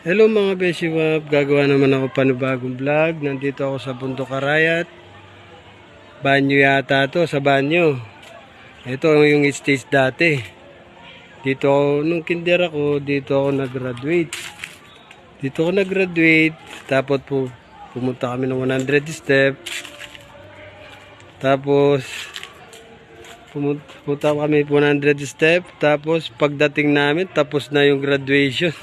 Hello mga Beshi Wap, gagawa naman ako panibagong vlog. Nandito ako sa Bundok Arayat. Banyo yata to, sa banyo. Ito yung stage dati. Dito ako, nung kinder ako, dito ako nag-graduate. Tapos pumunta kami ng 100 step. Tapos pumunta kami 100 step. Tapos pagdating namin, tapos na yung graduation.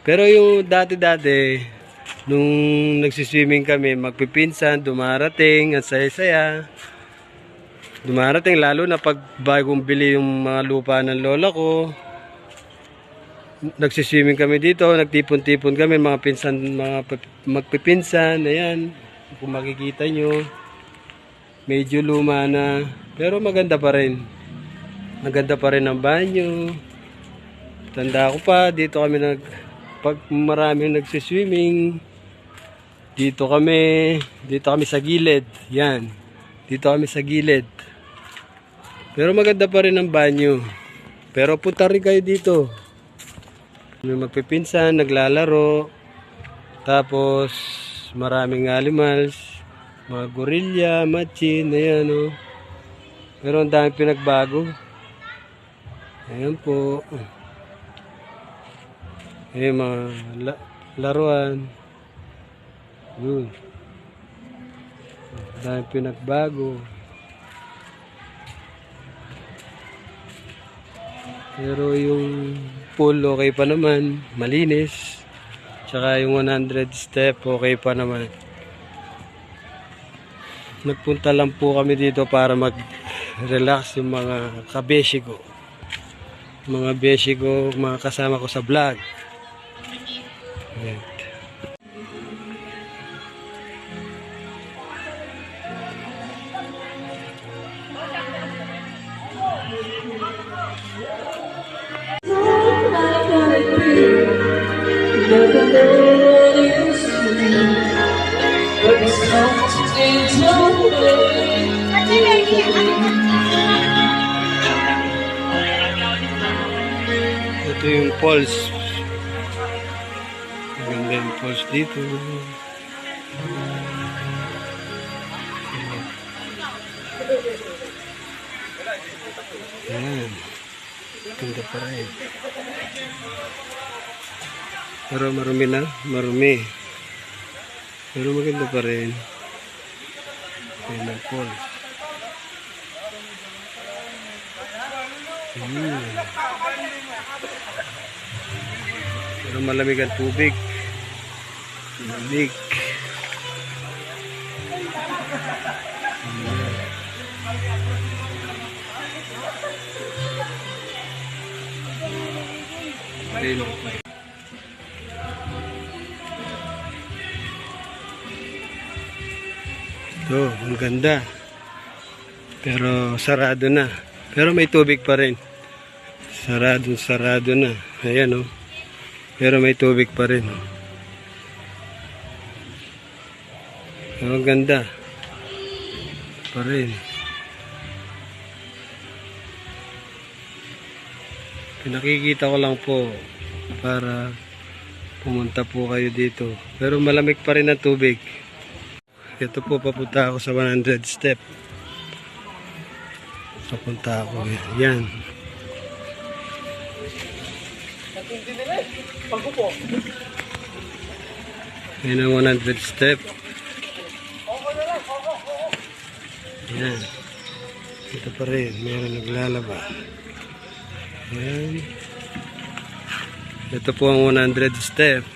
Pero yung dati-dati, nung nagsiswimming kami, magpipinsan, dumarating, ang saya-saya. Dumarating, lalo na pag bagong bili yung mga lupa ng lola ko. Nagsiswimming kami dito, nagtipon-tipon kami, mga pinsan, mga magpipinsan, ayan. Kung makikita nyo, medyo luma na, pero maganda pa rin. Maganda pa rin ang banyo. Tanda ko pa, dito kami pag maraming nagsiswimming, dito kami sa gilid. Yan. Dito kami sa gilid. Pero maganda pa rin ang banyo. Pero punta rin kayo dito. May magpipinsan, naglalaro. Tapos maraming animals, mga gorilla, machin, ayan o. Pero ang dami pinagbago. Ayan po. Mga laruan. Yun. Dahil pinagbago. Pero yung pool okay pa naman. Malinis. Tsaka yung 100 step okay pa naman. Nagpunta lang po kami dito para mag-relax yung mga kabeshi ko. Mga beshi ko, mga kasama ko sa vlog. Ayan. Ito yung falls. Maganda yung falls dito. Ayan. Ganda pa rin. Pero marumi na. Marumi. Pero maganda pa rin. Ayan ang falls. Pero malamig ang tubig. Malamig. Ito, ang ganda. Pero sarado na. Pero may tubig pa rin. Sarado na. Ayan o. Pero may tubig pa rin. Pero ang ganda. Pa rin. Pinakikita ko lang po para pumunta po kayo dito. Pero malamig pa rin ang tubig. Ito po, papunta ako sa 100 step. Papunta ako. Yan. Yan ang 100 step. Yan. Ito pa rin. Meron naglalaba. Yan. Ito po ang 100 step.